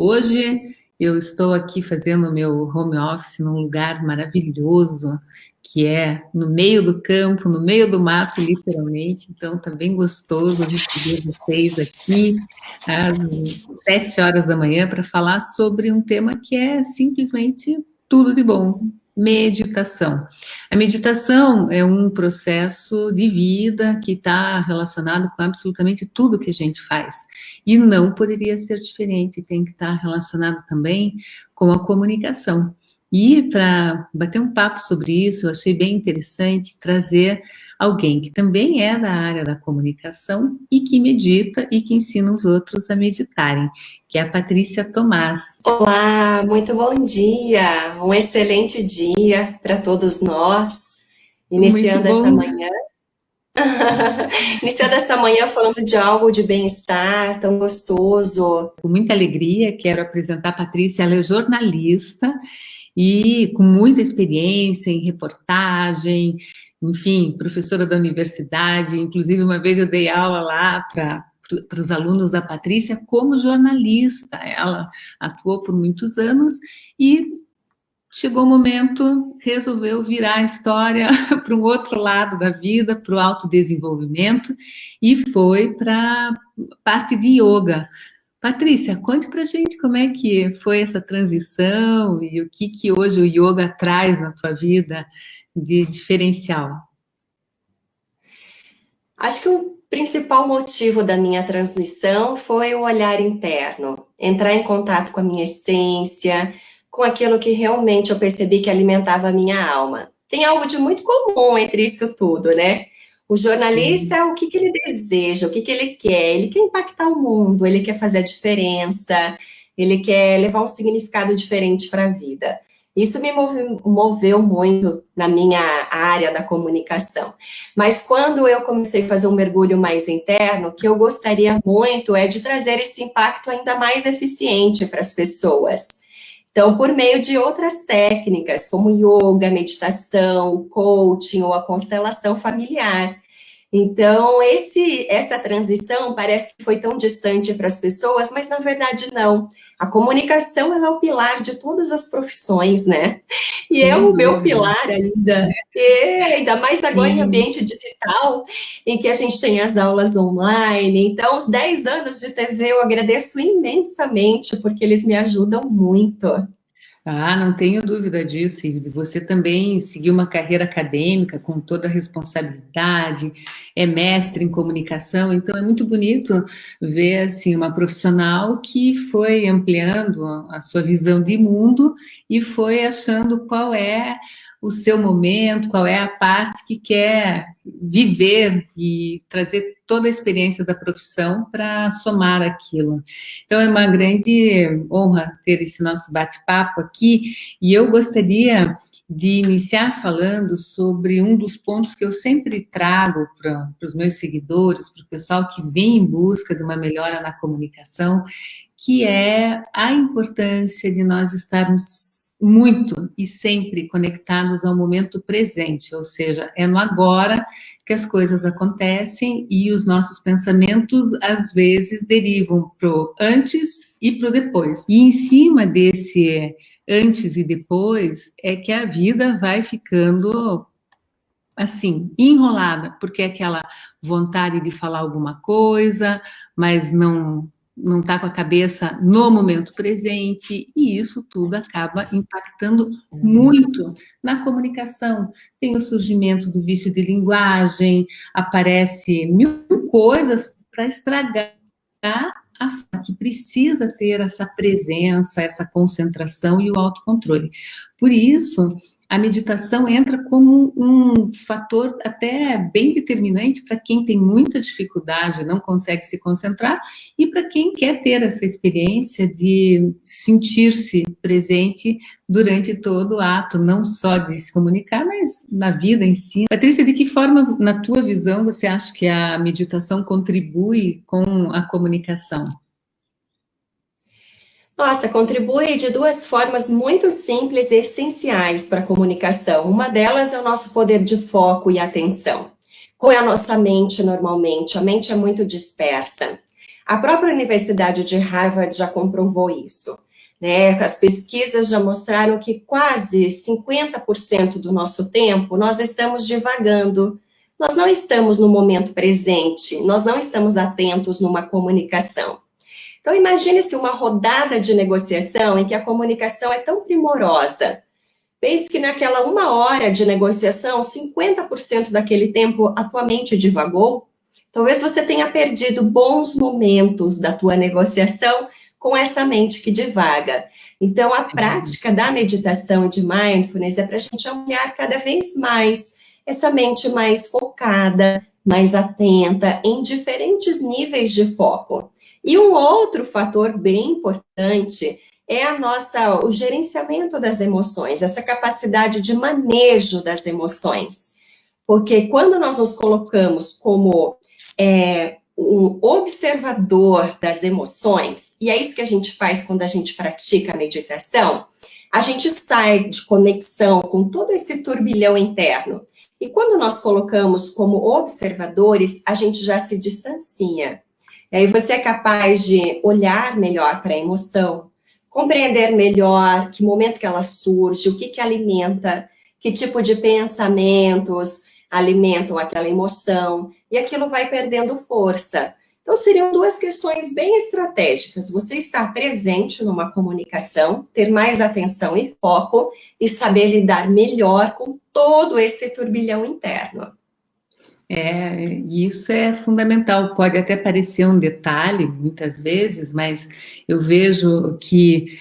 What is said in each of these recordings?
Hoje eu estou aqui fazendo o meu home office num lugar maravilhoso, que é no meio do campo, no meio do mato, literalmente. Então, está bem gostoso receber vocês aqui às 7 horas da manhã para falar sobre um tema que é simplesmente tudo de bom. Meditação. A meditação é um processo de vida que está relacionado com absolutamente tudo que a gente faz. E não poderia ser diferente, tem que estar relacionado também com a comunicação. E para bater um papo sobre isso, eu achei bem interessante trazer alguém que também é da área da comunicação e que medita e que ensina os outros a meditarem, que é a Patrícia Tomás. Olá, muito bom dia, um excelente dia para todos nós, Muito iniciando essa bom. manhã. Iniciando essa manhã falando de algo de bem-estar tão gostoso. Com muita alegria, quero apresentar a Patrícia, ela é jornalista e com muita experiência em reportagem, enfim, professora da universidade, inclusive uma vez eu dei aula lá para os alunos da Patrícia como jornalista, ela atuou por muitos anos e chegou o momento, resolveu virar a história para um outro lado da vida, para o autodesenvolvimento, e foi para a parte de yoga. Patrícia, conte para a gente como é que foi essa transição e o que hoje o yoga traz na tua vida de diferencial. Acho que o principal motivo da minha transição foi o olhar interno, entrar em contato com a minha essência, com aquilo que realmente eu percebi que alimentava a minha alma. Tem algo de muito comum entre isso tudo, né? O jornalista, o que ele deseja, o que ele quer? Ele quer impactar o mundo, ele quer fazer a diferença, ele quer levar um significado diferente para a vida. Isso me moveu muito na minha área da comunicação. Mas quando eu comecei a fazer um mergulho mais interno, o que eu gostaria muito é de trazer esse impacto ainda mais eficiente para as pessoas. Então, por meio de outras técnicas, como yoga, meditação, coaching ou a constelação familiar. Então, essa transição parece que foi tão distante para as pessoas, mas na verdade não. A comunicação ela é o pilar de todas as profissões, né? E é Sem o meu dúvida. pilar ainda. E ainda mais agora em Sim. ambiente digital, em que a gente tem as aulas online. Então, os 10 anos de TV eu agradeço imensamente, porque eles me ajudam muito. Ah, não tenho dúvida disso. E você também seguiu uma carreira acadêmica com toda a responsabilidade, é mestre em comunicação, então é muito bonito ver assim uma profissional que foi ampliando a sua visão de mundo e foi achando qual é o seu momento, qual é a parte que quer viver e trazer toda a experiência da profissão para somar aquilo. Então, é uma grande honra ter esse nosso bate-papo aqui, e eu gostaria de iniciar falando sobre um dos pontos que eu sempre trago para os meus seguidores, para o pessoal que vem em busca de uma melhora na comunicação, que é a importância de nós estarmos muito e sempre conectados ao momento presente, ou seja, é no agora que as coisas acontecem e os nossos pensamentos às vezes derivam pro antes e pro depois. E em cima desse antes e depois é que a vida vai ficando assim, enrolada, porque é aquela vontade de falar alguma coisa, mas não está com a cabeça no momento presente, e isso tudo acaba impactando muito na comunicação. Tem o surgimento do vício de linguagem, aparece mil coisas para estragar a fala, que precisa ter essa presença, essa concentração e o autocontrole. Por isso, a meditação entra como um fator até bem determinante para quem tem muita dificuldade, não consegue se concentrar, e para quem quer ter essa experiência de sentir-se presente durante todo o ato, não só de se comunicar, mas na vida em si. Patrícia, de que forma, na tua visão, você acha que a meditação contribui com a comunicação? Nossa, contribui de duas formas muito simples e essenciais para a comunicação. Uma delas é o nosso poder de foco e atenção. Como é a nossa mente normalmente? A mente é muito dispersa. A própria Universidade de Harvard já comprovou isso, né? As pesquisas já mostraram que quase 50% do nosso tempo nós estamos divagando, nós não estamos no momento presente, nós não estamos atentos numa comunicação. Então, imagine-se uma rodada de negociação em que a comunicação é tão primorosa. Pense que naquela 1 hora de negociação, 50% daquele tempo a tua mente divagou. Talvez você tenha perdido bons momentos da tua negociação com essa mente que divaga. Então, a prática da meditação de mindfulness é para a gente ampliar cada vez mais essa mente mais focada, mais atenta, em diferentes níveis de foco. E um outro fator bem importante é o gerenciamento das emoções, essa capacidade de manejo das emoções. Porque quando nós nos colocamos como um observador das emoções, e é isso que a gente faz quando a gente pratica a meditação, a gente sai de conexão com todo esse turbilhão interno. E quando nós colocamos como observadores, a gente já se distancia. E aí você é capaz de olhar melhor para a emoção, compreender melhor que momento que ela surge, o que alimenta, que tipo de pensamentos alimentam aquela emoção, e aquilo vai perdendo força. Então, seriam 2 questões bem estratégicas. Você estar presente numa comunicação, ter mais atenção e foco, e saber lidar melhor com todo esse turbilhão interno. Isso é fundamental. Pode até parecer um detalhe, muitas vezes, mas eu vejo que,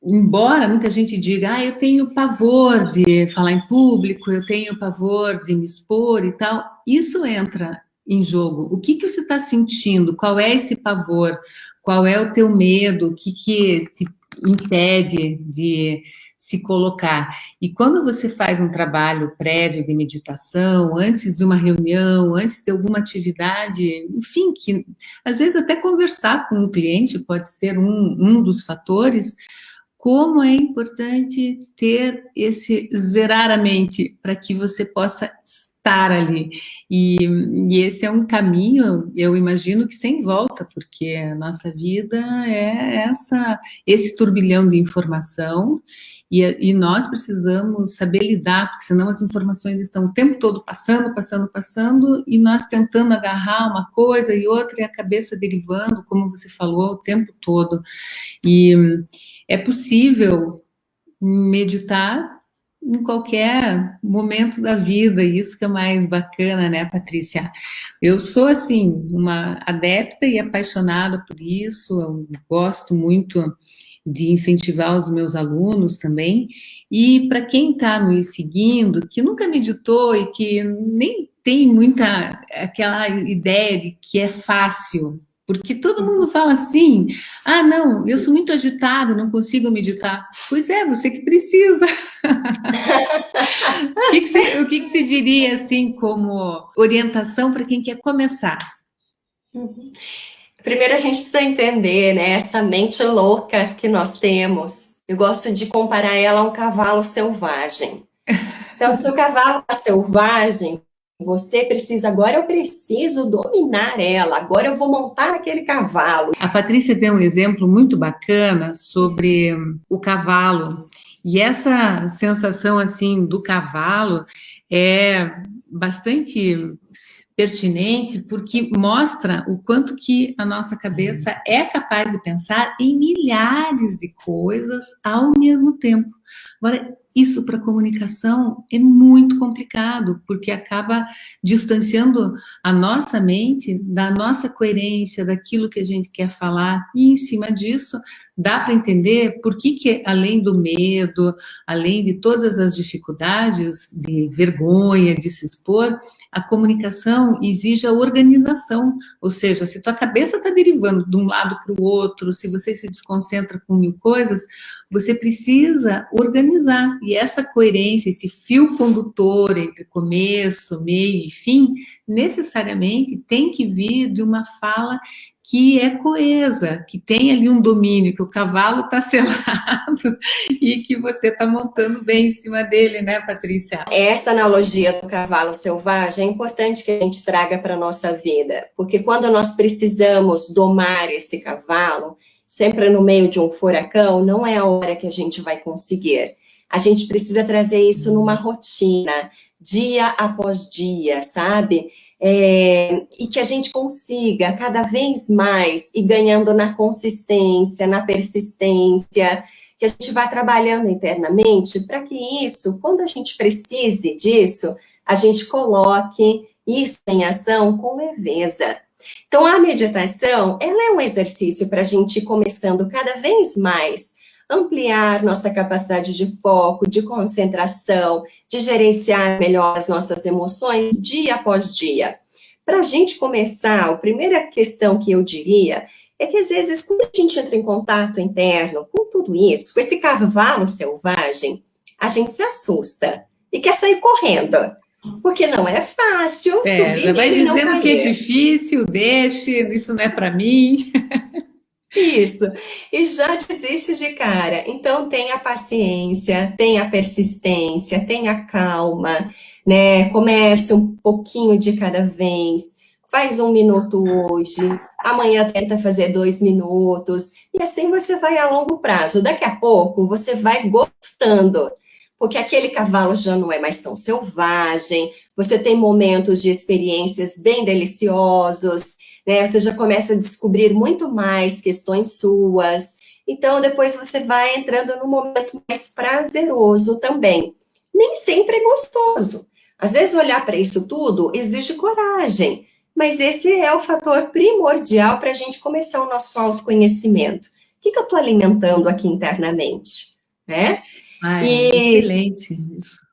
embora muita gente diga, eu tenho pavor de falar em público, eu tenho pavor de me expor e tal, isso entra em jogo. O que você está sentindo? Qual é esse pavor? Qual é o teu medo? O que te impede de se colocar? E quando você faz um trabalho prévio de meditação, antes de uma reunião, antes de alguma atividade, enfim, que às vezes até conversar com um cliente pode ser um dos fatores, como é importante ter zerar a mente para que você possa estar ali. E esse é um caminho, eu imagino que sem volta, porque a nossa vida é esse turbilhão de informação e nós precisamos saber lidar, porque senão as informações estão o tempo todo passando, e nós tentando agarrar uma coisa e outra e a cabeça derivando, como você falou, o tempo todo. E é possível meditar em qualquer momento da vida, isso que é mais bacana, né, Patrícia? Eu sou, assim, uma adepta e apaixonada por isso, eu gosto muito de incentivar os meus alunos também, e para quem está nos seguindo, que nunca meditou e que nem tem muita aquela ideia de que é fácil, porque todo mundo fala assim, não, eu sou muito agitado, não consigo meditar. Pois é, você que precisa. O que você diria, assim, como orientação para quem quer começar? Primeiro a gente precisa entender, né, essa mente louca que nós temos. Eu gosto de comparar ela a um cavalo selvagem. Então, se o cavalo é selvagem, você precisa, agora eu preciso dominar ela, agora eu vou montar aquele cavalo. A Patrícia deu um exemplo muito bacana sobre o cavalo, e essa sensação, assim, do cavalo é bastante pertinente, porque mostra o quanto que a nossa cabeça é capaz de pensar em milhares de coisas ao mesmo tempo. Agora, isso para comunicação é muito complicado, porque acaba distanciando a nossa mente da nossa coerência, daquilo que a gente quer falar, e em cima disso dá para entender por que além do medo, além de todas as dificuldades, de vergonha, de se expor, a comunicação exige a organização, ou seja, se tua cabeça está derivando de um lado para o outro, se você se desconcentra com 1000 coisas, você precisa organizar, e essa coerência, esse fio condutor entre começo, meio e fim, necessariamente tem que vir de uma fala que é coesa, que tem ali um domínio, que o cavalo está selado e que você está montando bem em cima dele, né, Patrícia? Essa analogia do cavalo selvagem é importante que a gente traga para a nossa vida, porque quando nós precisamos domar esse cavalo, sempre no meio de um furacão, não é a hora que a gente vai conseguir. A gente precisa trazer isso numa rotina, dia após dia, sabe? E que a gente consiga cada vez mais ir ganhando na consistência, na persistência, que a gente vá trabalhando internamente para que isso, quando a gente precise disso, a gente coloque isso em ação com leveza. Então, a meditação, ela é um exercício para a gente ir começando cada vez mais, ampliar nossa capacidade de foco, de concentração, de gerenciar melhor as nossas emoções dia após dia. Para a gente começar, a primeira questão que eu diria é que, às vezes, quando a gente entra em contato interno com tudo isso, com esse cavalo selvagem, a gente se assusta e quer sair correndo. Porque não é fácil subir já vai nele e não dizendo que é cair. difícil, deixe, isso não é para mim. Isso, e já desiste de cara. Então, tenha paciência, tenha persistência, tenha calma, né? Comece um pouquinho de cada vez. Faz 1 minuto hoje, amanhã tenta fazer 2 minutos, e assim você vai a longo prazo. Daqui a pouco você vai gostando, porque aquele cavalo já não é mais tão selvagem, você tem momentos de experiências bem deliciosos, né? Você já começa a descobrir muito mais questões suas. Então, depois você vai entrando num momento mais prazeroso também. Nem sempre é gostoso. Às vezes, olhar para isso tudo exige coragem, mas esse é o fator primordial para a gente começar o nosso autoconhecimento. O que eu estou alimentando aqui internamente, né? Excelente isso.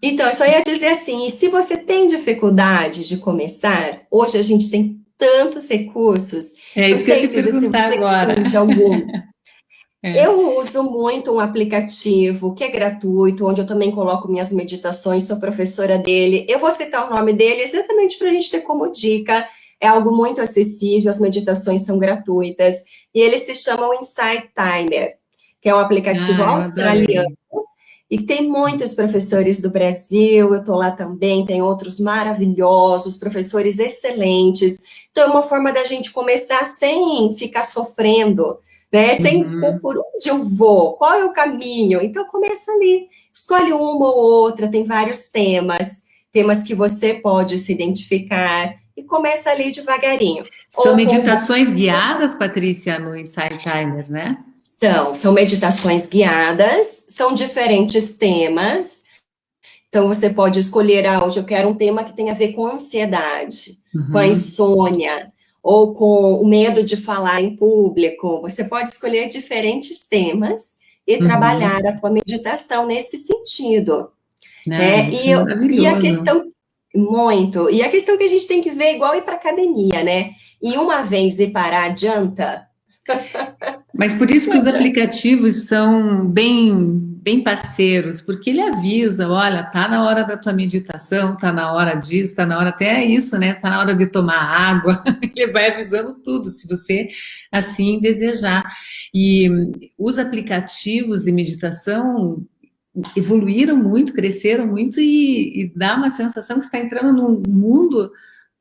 Então, eu só ia dizer assim, e se você tem dificuldade de começar, hoje a gente tem tantos recursos. Isso que eu ia te perguntar agora. Usa algum. Eu uso muito um aplicativo que é gratuito, onde eu também coloco minhas meditações, sou professora dele. Eu vou citar o nome dele exatamente para a gente ter como dica. É algo muito acessível, as meditações são gratuitas. E ele se chama o Insight Timer, que é um aplicativo australiano. E tem muitos professores do Brasil, eu estou lá também, tem outros maravilhosos, professores excelentes. Então, é uma forma da gente começar sem ficar sofrendo, né? Sem por onde eu vou, qual é o caminho? Então, começa ali, escolhe uma ou outra, tem vários temas que você pode se identificar, e começa ali devagarinho. São meditações guiadas, Patrícia, no Insight Timer, né? São meditações guiadas, são diferentes temas. Então, você pode escolher, hoje eu quero um tema que tenha a ver com ansiedade, com a insônia, ou com o medo de falar em público. Você pode escolher diferentes temas e trabalhar a tua meditação nesse sentido. E a questão, e a questão que a gente tem que ver, igual ir para academia, né? E uma vez ir parar, adianta? Mas por isso que os aplicativos são bem parceiros, porque ele avisa, olha, tá na hora da tua meditação, tá na hora disso, tá na hora até isso, né? Tá na hora de tomar água. Ele vai avisando tudo, se você assim desejar. E os aplicativos de meditação evoluíram muito, cresceram muito e dá uma sensação que está entrando num mundo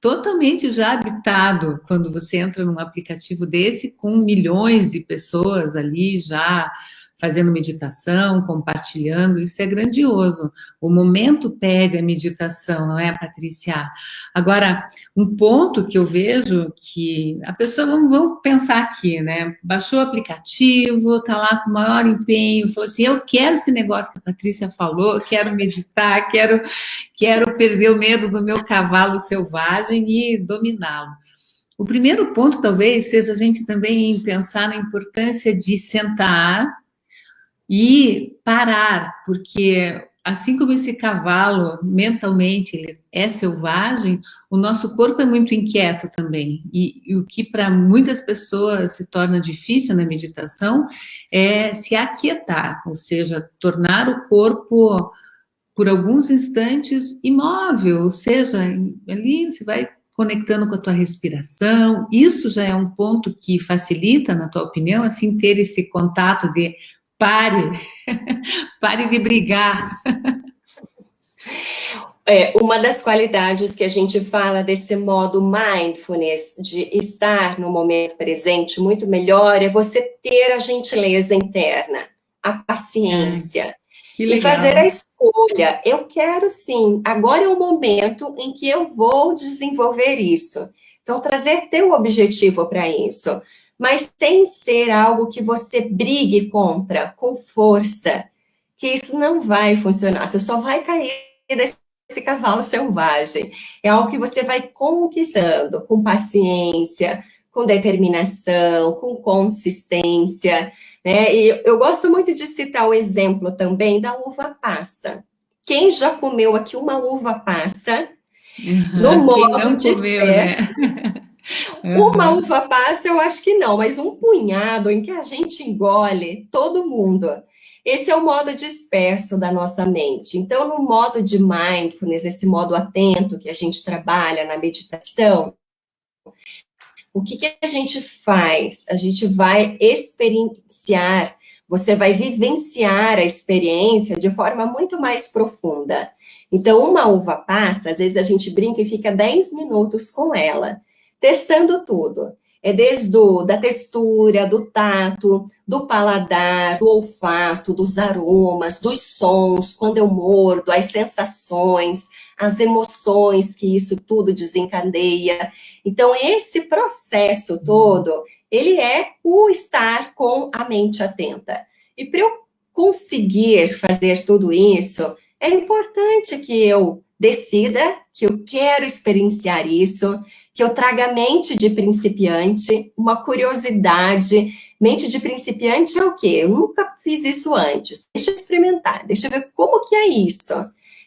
totalmente já habitado quando você entra num aplicativo desse com milhões de pessoas ali já fazendo meditação, compartilhando, isso é grandioso. O momento pede a meditação, não é, Patrícia? Agora, um ponto que eu vejo que a pessoa, vamos pensar aqui, né? Baixou o aplicativo, está lá com o maior empenho, falou assim, eu quero esse negócio que a Patrícia falou, quero meditar, quero perder o medo do meu cavalo selvagem e dominá-lo. O primeiro ponto, talvez, seja a gente também pensar na importância de sentar e parar, porque assim como esse cavalo mentalmente ele é selvagem, o nosso corpo é muito inquieto também. E o que para muitas pessoas se torna difícil na meditação é se aquietar, ou seja, tornar o corpo por alguns instantes imóvel, ou seja, ali você vai conectando com a tua respiração. Isso já é um ponto que facilita, na tua opinião, assim, ter esse contato de pare, pare de brigar. Uma das qualidades que a gente fala desse modo mindfulness, de estar no momento presente muito melhor, é você ter a gentileza interna, a paciência, Que e legal. fazer a escolha. Eu quero sim, agora é o momento em que eu vou desenvolver isso. Então, trazer teu objetivo para isso, mas sem ser algo que você brigue contra, com força, que isso não vai funcionar, você só vai cair desse cavalo selvagem. É algo que você vai conquistando com paciência, com determinação, com consistência, né? E eu gosto muito de citar o exemplo também da uva passa. Quem já comeu aqui uma uva passa, no Quem modo não comeu, né? disperso, uma uva passa eu acho que não, mas um punhado em que a gente engole todo mundo. Esse é o modo disperso da nossa mente. Então, no modo de mindfulness, esse modo atento que a gente trabalha na meditação, o que a gente faz? A gente vai experienciar, você vai vivenciar a experiência de forma muito mais profunda. Então, uma uva passa, às vezes a gente brinca e fica 10 minutos com ela, testando tudo. É desde da textura, do tato, do paladar, do olfato, dos aromas, dos sons, quando eu mordo, as sensações, as emoções que isso tudo desencadeia. Então, esse processo todo, ele é o estar com a mente atenta. E para eu conseguir fazer tudo isso, é importante que eu decida que eu quero experienciar isso, que eu traga a mente de principiante, uma curiosidade. Mente de principiante é o quê? Eu nunca fiz isso antes. Deixa eu experimentar, deixa eu ver como que é isso.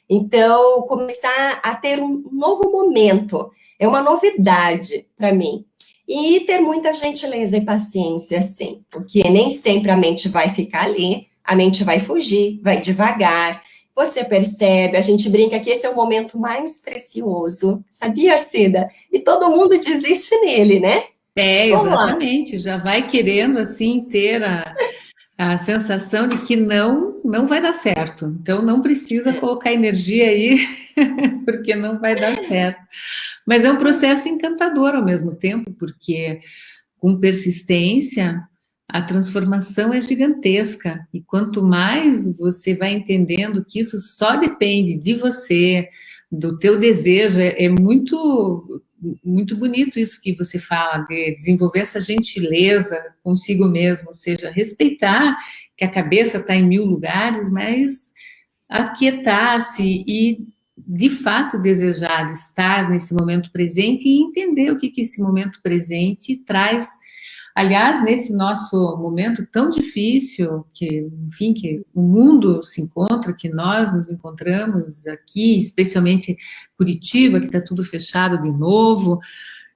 Então, começar a ter um novo momento, é uma novidade para mim. E ter muita gentileza e paciência, sim, porque nem sempre a mente vai ficar ali, a mente vai fugir, vai devagar. Você percebe, a gente brinca que esse é o momento mais precioso, sabia, Cida? E todo mundo desiste nele, né? Vamos lá. Exatamente. Já vai querendo, assim, ter a sensação de que não vai dar certo. Então, não precisa colocar energia aí, porque não vai dar certo. Mas é um processo encantador ao mesmo tempo, porque com persistência, a transformação é gigantesca. E quanto mais você vai entendendo que isso só depende de você, do teu desejo, é muito, muito bonito isso que você fala, de desenvolver essa gentileza consigo mesmo, ou seja, respeitar que a cabeça está em mil lugares, mas aquietar-se e de fato desejar estar nesse momento presente e entender o que esse momento presente traz. Aliás, nesse nosso momento tão difícil, que, enfim, que o mundo se encontra, que nós nos encontramos aqui, especialmente Curitiba, que está tudo fechado de novo,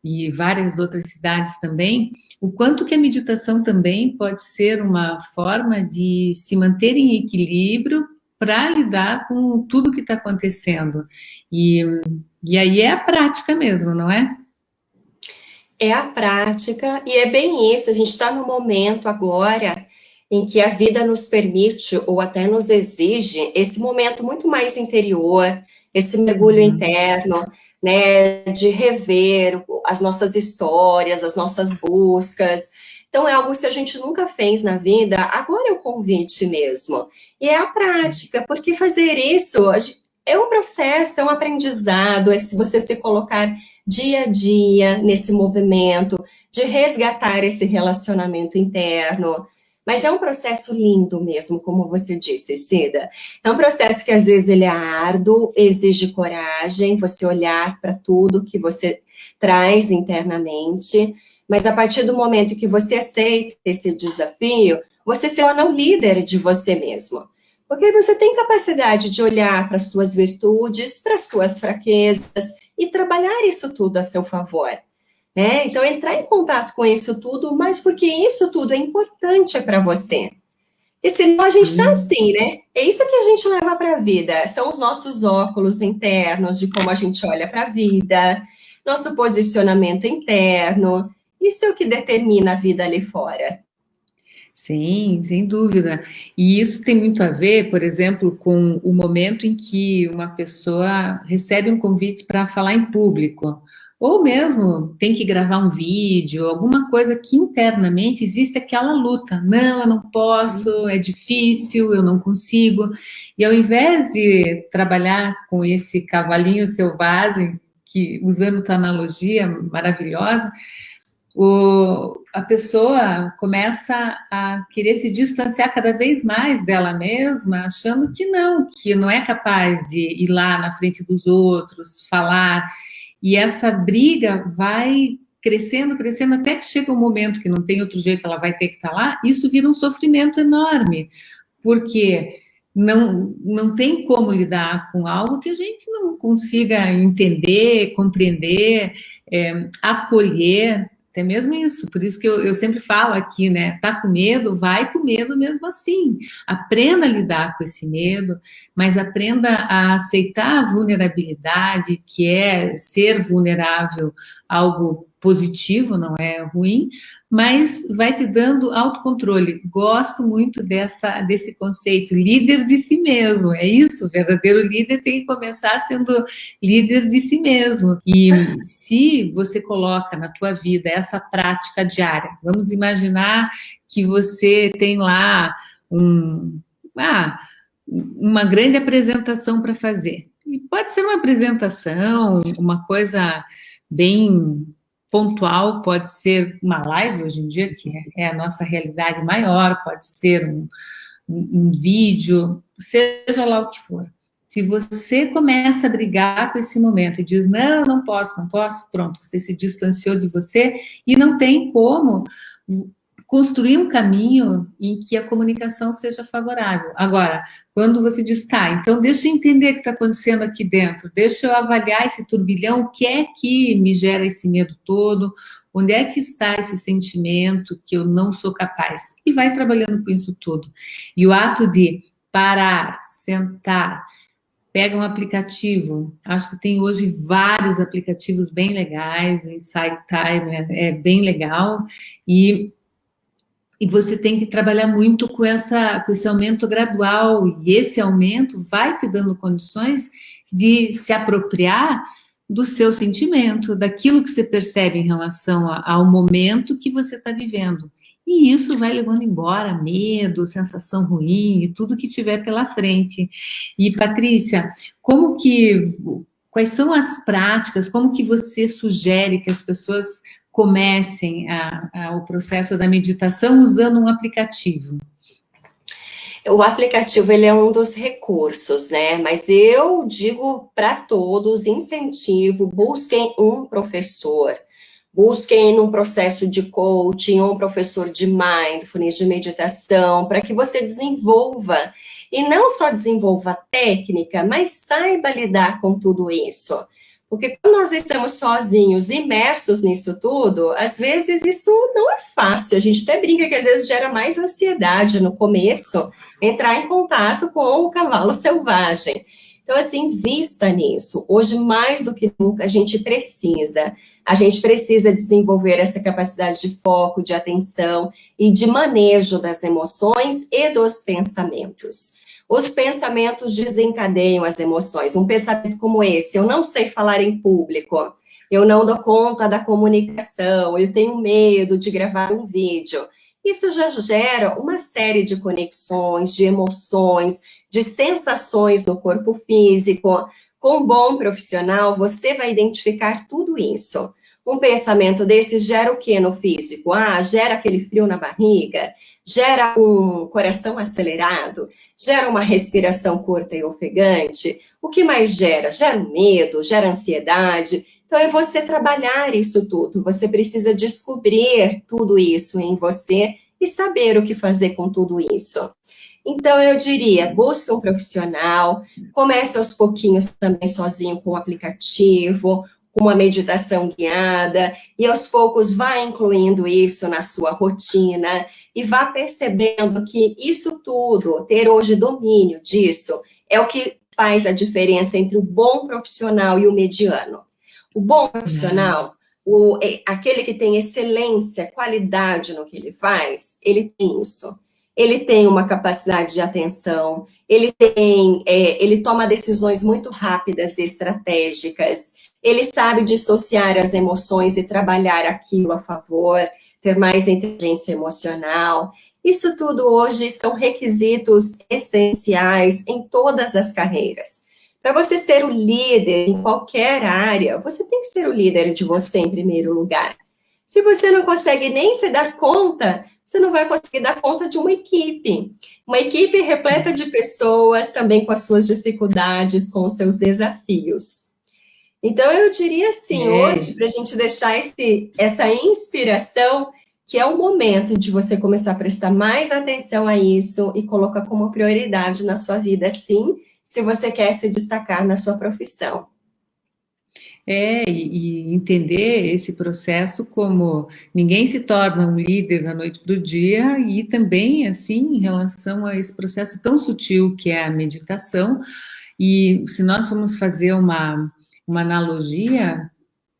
e várias outras cidades também, o quanto que a meditação também pode ser uma forma de se manter em equilíbrio para lidar com tudo que está acontecendo. E aí é a prática mesmo, não é? É a prática, e é bem isso, a gente está no momento agora em que a vida nos permite, ou até nos exige, esse momento muito mais interior, esse mergulho interno, né, de rever as nossas histórias, as nossas buscas. Então, é algo que se a gente nunca fez na vida, agora é o convite mesmo. E é a prática, porque fazer isso é um processo, é um aprendizado, é se você se colocar dia a dia nesse movimento de resgatar esse relacionamento interno. Mas é um processo lindo mesmo, como você disse, Cida. É um processo que às vezes ele é árduo, exige coragem, você olhar para tudo que você traz internamente, mas a partir do momento que você aceita esse desafio, você se torna o líder de você mesmo. Porque você tem capacidade de olhar para as suas virtudes, para as suas fraquezas e trabalhar isso tudo a seu favor. Né? Então, entrar em contato com isso tudo, mas porque isso tudo é importante para você. E senão a gente está assim, né? É isso que a gente leva para a vida. São os nossos óculos internos de como a gente olha para a vida. nosso posicionamento interno. Isso é o que determina a vida ali fora. Sim, sem dúvida. E isso tem muito a ver, por exemplo, com o momento em que uma pessoa recebe um convite para falar em público, ou mesmo tem que gravar um vídeo, alguma coisa que internamente existe aquela luta. Não, eu não posso, é difícil, eu não consigo. E ao invés de trabalhar com esse cavalinho selvagem, que usando tua analogia maravilhosa, a pessoa começa a querer se distanciar cada vez mais dela mesma, achando que não é capaz de ir lá na frente dos outros, falar. E essa briga vai crescendo, crescendo, até que chega um momento que não tem outro jeito, ela vai ter que estar lá. Isso vira um sofrimento enorme, porque não tem como lidar com algo que a gente não consiga entender, compreender, acolher. Até mesmo isso, por isso que eu sempre falo aqui, né? Tá com medo, vai com medo mesmo assim. Aprenda a lidar com esse medo, mas aprenda a aceitar a vulnerabilidade, que é ser vulnerável, algo positivo, não é ruim, mas vai te dando autocontrole. Gosto muito desse conceito, líder de si mesmo. É isso, o verdadeiro líder tem que começar sendo líder de si mesmo. E se você coloca na tua vida essa prática diária, vamos imaginar que você tem lá uma grande apresentação para fazer. E pode ser uma apresentação, uma coisa bem pontual, pode ser uma live hoje em dia, que é a nossa realidade maior, pode ser um vídeo, seja lá o que for. Se você começa a brigar com esse momento e diz, não posso, pronto, você se distanciou de você e não tem como construir um caminho em que a comunicação seja favorável. Agora, quando você diz, tá, então deixa eu entender o que está acontecendo aqui dentro, deixa eu avaliar esse turbilhão, o que é que me gera esse medo todo, onde é que está esse sentimento que eu não sou capaz? E vai trabalhando com isso tudo. E o ato de parar, sentar, pega um aplicativo, acho que tem hoje vários aplicativos bem legais, o Insight Time é bem legal, e você tem que trabalhar muito com esse aumento gradual, e esse aumento vai te dando condições de se apropriar do seu sentimento, daquilo que você percebe em relação ao momento que você está vivendo. E isso vai levando embora medo, sensação ruim e tudo que tiver pela frente. E, Patrícia, quais são as práticas, como que você sugere que as pessoas comecem o processo da meditação usando um aplicativo? O aplicativo, ele é um dos recursos, né? Mas eu digo para todos, incentivo, busquem um professor, busquem num processo de coaching, um professor de mindfulness, de meditação, para que você desenvolva, e não só desenvolva a técnica, mas saiba lidar com tudo isso. Porque quando nós estamos sozinhos, imersos nisso tudo, às vezes isso não é fácil. A gente até brinca que às vezes gera mais ansiedade no começo, entrar em contato com o cavalo selvagem. Então, assim, invista nisso. Hoje, mais do que nunca, a gente precisa desenvolver essa capacidade de foco, de atenção e de manejo das emoções e dos pensamentos. Os pensamentos desencadeiam as emoções. Um pensamento como esse, eu não sei falar em público, eu não dou conta da comunicação, eu tenho medo de gravar um vídeo. Isso já gera uma série de conexões, de emoções, de sensações no corpo físico. Com um bom profissional, você vai identificar tudo isso. Um pensamento desse gera o que no físico? Gera aquele frio na barriga, gera um coração acelerado, gera uma respiração curta e ofegante. O que mais gera? Gera medo, gera ansiedade. Então, é você trabalhar isso tudo. Você precisa descobrir tudo isso em você e saber o que fazer com tudo isso. Então, eu diria, busque um profissional, comece aos pouquinhos também sozinho com o aplicativo, uma meditação guiada, e aos poucos vá incluindo isso na sua rotina, e vá percebendo que isso tudo, ter hoje domínio disso, é o que faz a diferença entre o bom profissional e o mediano. O bom profissional, aquele que tem excelência, qualidade no que ele faz, ele tem isso. Ele tem uma capacidade de atenção, ele toma decisões muito rápidas e estratégicas, ele sabe dissociar as emoções e trabalhar aquilo a favor, ter mais inteligência emocional. Isso tudo hoje são requisitos essenciais em todas as carreiras. Para você ser o líder em qualquer área, você tem que ser o líder de você em primeiro lugar. Se você não consegue nem se dar conta, você não vai conseguir dar conta de uma equipe. Uma equipe repleta de pessoas, também com as suas dificuldades, com os seus desafios. Então, eu diria assim, hoje, para a gente deixar essa inspiração, que é o momento de você começar a prestar mais atenção a isso e colocar como prioridade na sua vida, sim, se você quer se destacar na sua profissão. E entender esse processo como ninguém se torna um líder da noite para o dia, e também, assim, em relação a esse processo tão sutil que é a meditação. E se nós formos fazer uma analogia,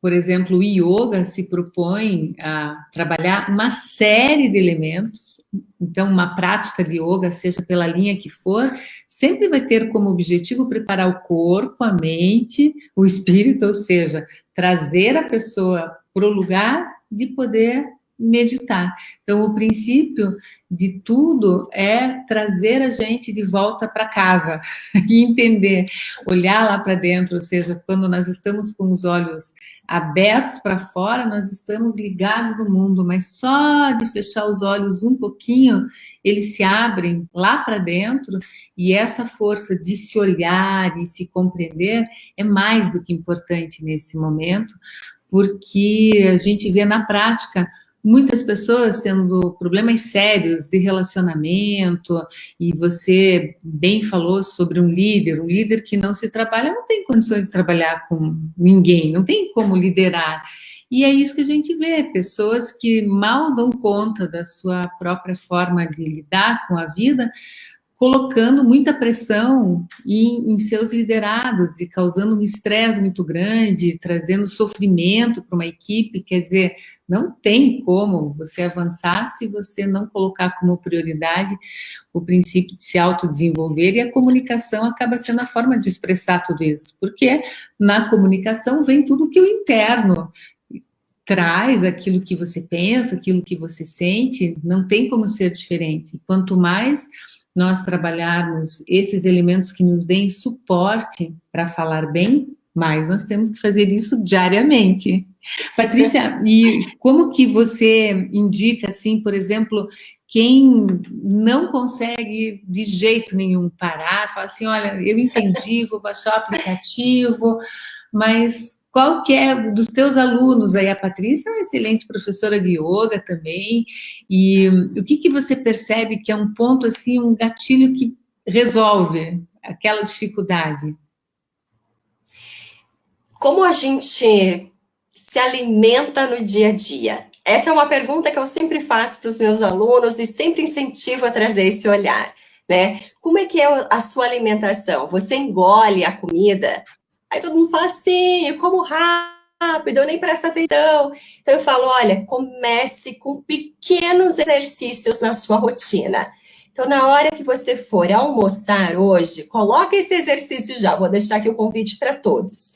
por exemplo, o yoga se propõe a trabalhar uma série de elementos. Então, uma prática de yoga, seja pela linha que for, sempre vai ter como objetivo preparar o corpo, a mente, o espírito, ou seja, trazer a pessoa para o lugar de poder meditar. Então, o princípio de tudo é trazer a gente de volta para casa e entender, olhar lá para dentro, ou seja, quando nós estamos com os olhos abertos para fora, nós estamos ligados no mundo, mas só de fechar os olhos um pouquinho, eles se abrem lá para dentro, e essa força de se olhar e se compreender é mais do que importante nesse momento, porque a gente vê na prática muitas pessoas tendo problemas sérios de relacionamento, e você bem falou sobre um líder que não se trabalha, não tem condições de trabalhar com ninguém, não tem como liderar. E é isso que a gente vê, pessoas que mal dão conta da sua própria forma de lidar com a vida, colocando muita pressão em seus liderados e causando um estresse muito grande, trazendo sofrimento para uma equipe. Quer dizer, não tem como você avançar se você não colocar como prioridade o princípio de se autodesenvolver, e a comunicação acaba sendo a forma de expressar tudo isso, porque na comunicação vem tudo que o interno traz, aquilo que você pensa, aquilo que você sente, não tem como ser diferente. Quanto mais nós trabalharmos esses elementos que nos deem suporte para falar bem, mais nós temos que fazer isso diariamente. Patrícia, e como que você indica, assim, por exemplo, quem não consegue de jeito nenhum parar, fala assim, olha, eu entendi, vou baixar o aplicativo, mas qual que é dos teus alunos aí? A Patrícia é uma excelente professora de yoga também, e o que você percebe que é um ponto, assim, um gatilho que resolve aquela dificuldade? Como a gente se alimenta no dia a dia? Essa é uma pergunta que eu sempre faço para os meus alunos e sempre incentivo a trazer esse olhar, né? Como é que é a sua alimentação? Você engole a comida? Aí todo mundo fala assim, eu como rápido, eu nem presto atenção. Então eu falo, olha, comece com pequenos exercícios na sua rotina. Então, na hora que você for almoçar hoje, coloque esse exercício já. Vou deixar aqui o convite para todos.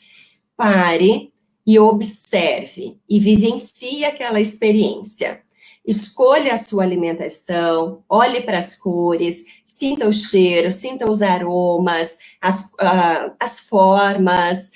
Pare e observe e vivencie aquela experiência. Escolha a sua alimentação, olhe para as cores, sinta o cheiro, sinta os aromas, as formas,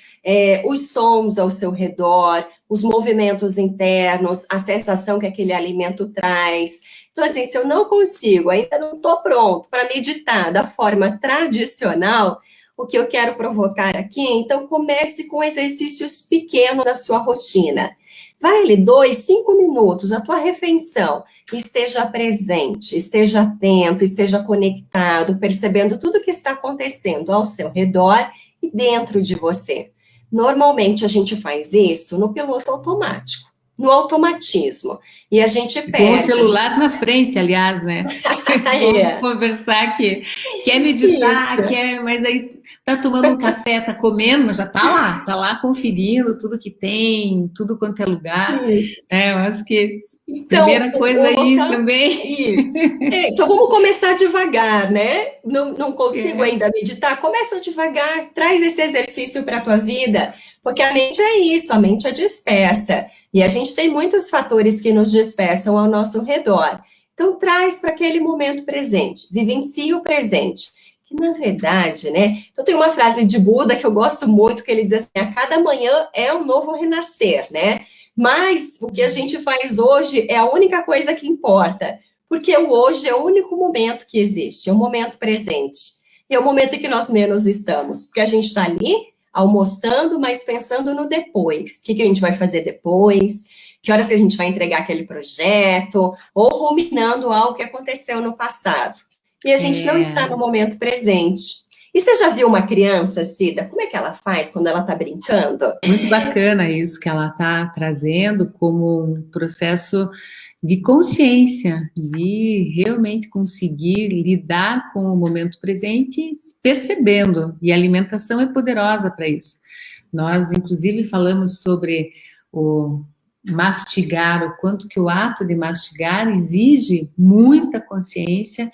os sons ao seu redor, os movimentos internos, a sensação que aquele alimento traz. Então, assim, se eu não consigo, ainda não estou pronto para meditar da forma tradicional, o que eu quero provocar aqui, então comece com exercícios pequenos na sua rotina. Vai ali 2, 5 minutos, a tua refeição, esteja presente, esteja atento, esteja conectado, percebendo tudo que está acontecendo ao seu redor e dentro de você. Normalmente a gente faz isso no piloto automático, no automatismo, e a gente perde. Com o celular na frente, aliás, né? Vamos conversar aqui. Quer meditar, quer, mas aí tá tomando um café, tá comendo, mas já tá lá conferindo tudo que tem, tudo quanto é lugar. Isso. Eu acho que Então, primeira coisa o aí local. também Isso. Então, vamos começar devagar, né? Não consigo é, ainda meditar? Começa devagar, traz esse exercício para a tua vida, porque a mente é isso, a mente é dispersa. E a gente tem muitos fatores que nos dispersam ao nosso redor. Então, traz para aquele momento presente, vivencie o presente. Que, na verdade, né? Então, tem uma frase de Buda que eu gosto muito, que ele diz assim, a cada manhã é um novo renascer, né? Mas o que a gente faz hoje é a única coisa que importa, porque o hoje é o único momento que existe, é o momento presente. E é o momento em que nós menos estamos, porque a gente está ali almoçando, mas pensando no depois. O que a gente vai fazer depois? Que horas que a gente vai entregar aquele projeto? Ou ruminando algo que aconteceu no passado. E a gente não está no é momento presente. E você já viu uma criança, Cida? Como é que ela faz quando ela está brincando? muito bacana isso que ela está trazendo como um processo de consciência, de realmente conseguir lidar com o momento presente, percebendo, e a alimentação é poderosa para isso. Nós, inclusive, falamos sobre o mastigar, o quanto que o ato de mastigar exige muita consciência.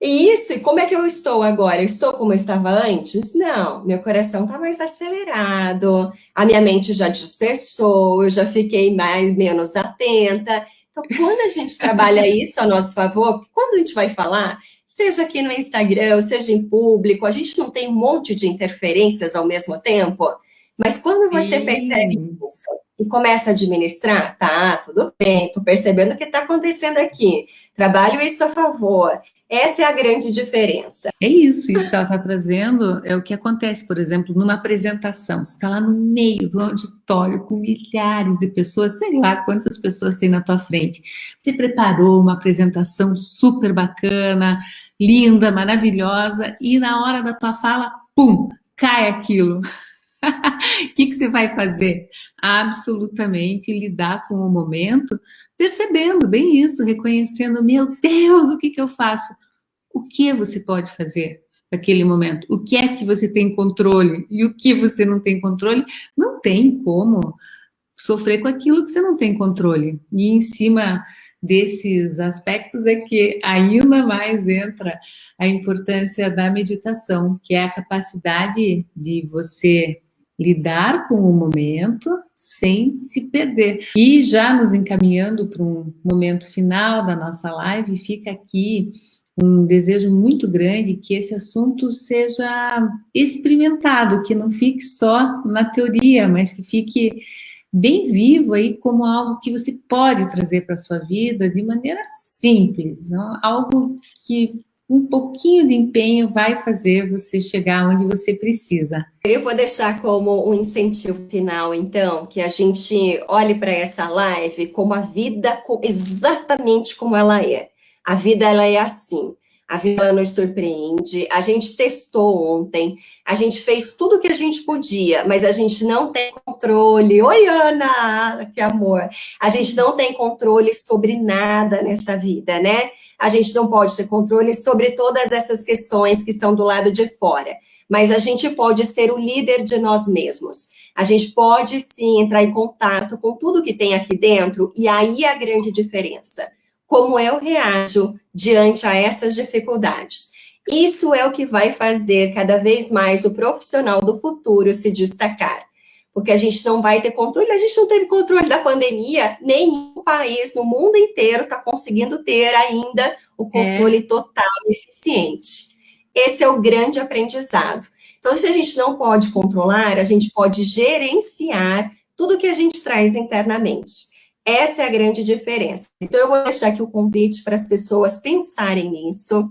E isso, e como é que eu estou agora? Eu estou como eu estava antes? Não, meu coração está mais acelerado, a minha mente já dispersou, eu já fiquei menos atenta. Então, quando a gente trabalha isso a nosso favor, quando a gente vai falar, seja aqui no Instagram, seja em público, a gente não tem um monte de interferências ao mesmo tempo, mas quando você percebe Sim, isso e começa a administrar, tá, tudo bem, estou percebendo o que está acontecendo aqui, trabalho isso a favor. Essa é a grande diferença. é isso que ela está trazendo é o que acontece, por exemplo, numa apresentação. Você está lá no meio do auditório com milhares de pessoas, sei lá quantas pessoas tem na tua frente. Você preparou uma apresentação super bacana, linda, maravilhosa, e na hora da tua fala, pum, cai aquilo. O que você vai fazer? Absolutamente lidar com o momento, percebendo bem isso, reconhecendo, meu Deus, o que eu faço? O que você pode fazer naquele momento? O que é que você tem controle e o que você não tem controle? Não tem como sofrer com aquilo que você não tem controle. E em cima desses aspectos é que ainda mais entra a importância da meditação, que é a capacidade de você lidar com o momento sem se perder. E já nos encaminhando para um momento final da nossa live, fica aqui um desejo muito grande que esse assunto seja experimentado, que não fique só na teoria, mas que fique bem vivo aí como algo que você pode trazer para a sua vida de maneira simples, não? Algo que um pouquinho de empenho vai fazer você chegar onde você precisa. Eu vou deixar como um incentivo final, então, que a gente olhe para essa live como a vida, exatamente como ela é. A vida, ela é assim. A vida ela nos surpreende. A gente testou ontem, a gente fez tudo o que a gente podia, mas a gente não tem controle. Oi, Ana, que amor. A gente não tem controle sobre nada nessa vida, né? A gente não pode ter controle sobre todas essas questões que estão do lado de fora. Mas a gente pode ser o líder de nós mesmos. A gente pode, sim, entrar em contato com tudo que tem aqui dentro, e aí a grande diferença. Como eu reajo diante a essas dificuldades. Isso é o que vai fazer cada vez mais o profissional do futuro se destacar. Porque a gente não vai ter controle, a gente não teve controle da pandemia, nenhum país no mundo inteiro está conseguindo ter ainda o controle total e eficiente. Esse é o grande aprendizado. Então, se a gente não pode controlar, a gente pode gerenciar tudo que a gente traz internamente. Essa é a grande diferença. Então, eu vou deixar aqui o convite para as pessoas pensarem nisso,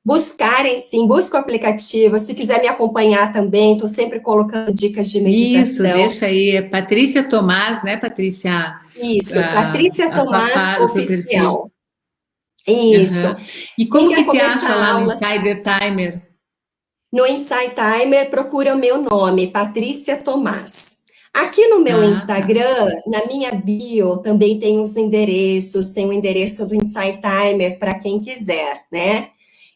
buscarem sim, busca o aplicativo. Se quiser me acompanhar também, estou sempre colocando dicas de Isso, meditação. deixa aí, é Patrícia Tomás, né, Patrícia? Isso, Patrícia A Tomás o teu perfil. Oficial. Isso. Uhum. E Quem como quer que te começar acha a lá no aula? Insider Timer? No Insight Timer, procura o meu nome, Patrícia Tomás. Aqui no meu Ah, tá. Instagram, na minha bio, também tem os endereços, tem o endereço do Insight Timer para quem quiser, né?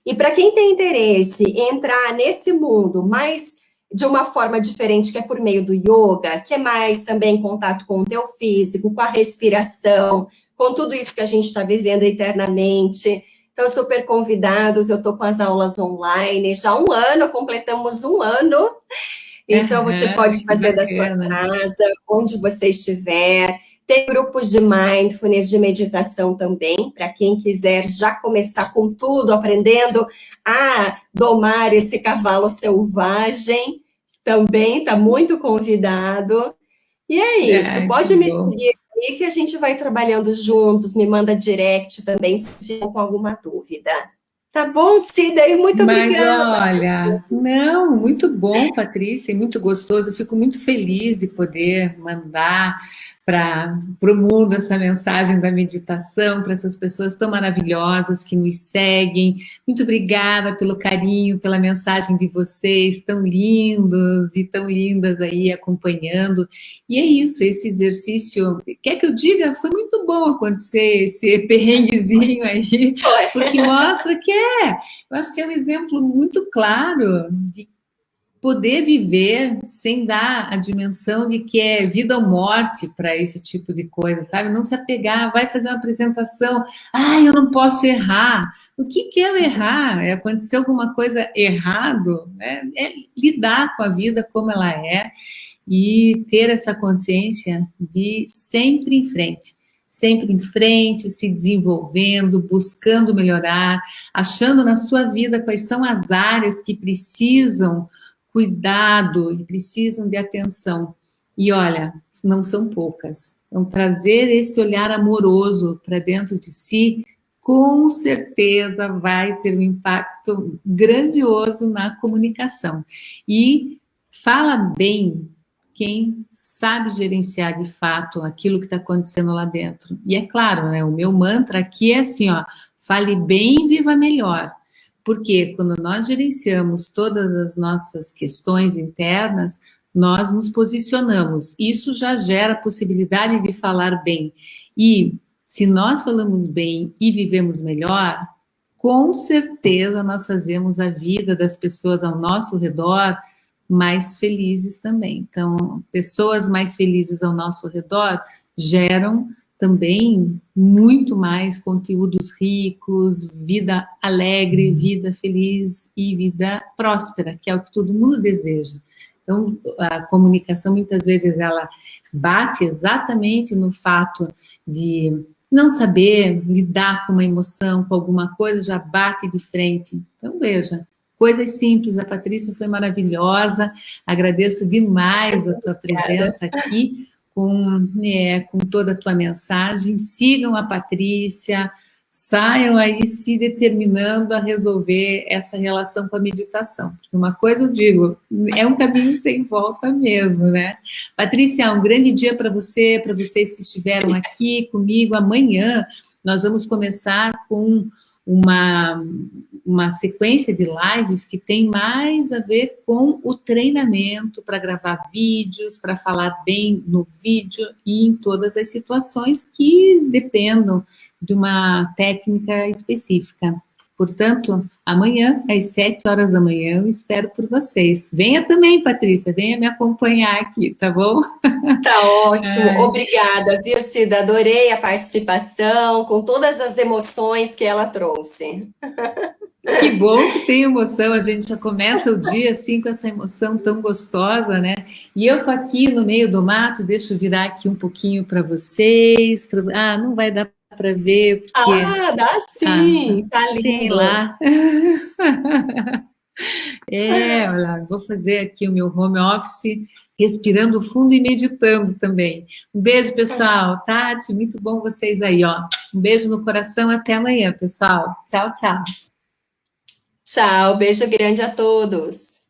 E para quem tem interesse em entrar nesse mundo mais de uma forma diferente, que é por meio do yoga, que é mais também em contato com o teu físico, com a respiração, com tudo isso que a gente está vivendo internamente. Então, super convidados, eu estou com as aulas online, já há um ano, completamos um ano, então você Aham, pode que fazer da sua bacana. casa, onde você estiver. Tem grupos de mindfulness, de meditação também, para quem quiser já começar com tudo, aprendendo a domar esse cavalo selvagem, também está muito convidado. E é isso, Ah, que pode me bom. seguir aí que a gente vai trabalhando juntos, me manda direct também se ficou com alguma dúvida. Tá bom, Cida? E muito Mas obrigada. olha, não, muito bom, Patrícia, e muito gostoso. Eu fico muito feliz de poder mandar para o mundo essa mensagem da meditação, para essas pessoas tão maravilhosas que nos seguem. Muito obrigada pelo carinho, pela mensagem de vocês, tão lindos e tão lindas aí acompanhando. E é isso, esse exercício, quer que eu diga, foi muito bom acontecer esse perrenguezinho aí, Foi. porque mostra que eu acho que é um exemplo muito claro de poder viver sem dar a dimensão de que é vida ou morte para esse tipo de coisa, sabe? Não se apegar, vai fazer uma apresentação, eu não posso errar. O que é o errar? É acontecer alguma coisa errado? É lidar com a vida como ela é e ter essa consciência de sempre em frente, se desenvolvendo, buscando melhorar, achando na sua vida quais são as áreas que precisam cuidado e precisam de atenção. E olha, não são poucas. Então, trazer esse olhar amoroso para dentro de si, com certeza vai ter um impacto grandioso na comunicação. E fala bem quem sabe gerenciar de fato aquilo que está acontecendo lá dentro. E é claro, né, o meu mantra aqui é assim, ó, fale bem, viva melhor. Porque quando nós gerenciamos todas as nossas questões internas, nós nos posicionamos. Isso já gera a possibilidade de falar bem. E se nós falamos bem e vivemos melhor, com certeza nós fazemos a vida das pessoas ao nosso redor mais felizes também. Então, pessoas mais felizes ao nosso redor geram também muito mais conteúdos ricos, vida alegre, vida feliz e vida próspera, que é o que todo mundo deseja. Então, a comunicação muitas vezes ela bate exatamente no fato de não saber lidar com uma emoção, com alguma coisa, já bate de frente. Então, veja, coisas simples, a Patrícia foi maravilhosa, agradeço demais a tua Obrigada. presença aqui, com toda a tua mensagem, sigam a Patrícia, saiam aí se determinando a resolver essa relação com a meditação, porque uma coisa eu digo, é um caminho sem volta mesmo, né? Patrícia, um grande dia para você, para vocês que estiveram aqui comigo, amanhã nós vamos começar com uma, uma sequência de lives que tem mais a ver com o treinamento para gravar vídeos, para falar bem no vídeo e em todas as situações que dependam de uma técnica específica. Portanto, amanhã, às 7 horas da manhã, eu espero por vocês. Venha também, Patrícia, venha me acompanhar aqui, tá bom? Tá ótimo, obrigada, viu, Cida? Adorei a participação, com todas as emoções que ela trouxe. Que bom que tem emoção, a gente já começa o dia assim com essa emoção tão gostosa, né? E eu tô aqui no meio do mato, deixa eu virar aqui um pouquinho para vocês. Não vai dar para ver, porque Ah, dá ah, sim, tá tem lindo. lá. Olha, vou fazer aqui o meu home office, respirando fundo e meditando também. Um beijo, pessoal. Tati, muito bom vocês aí, ó. Um beijo no coração, até amanhã, pessoal. Tchau, tchau. Tchau, beijo grande a todos.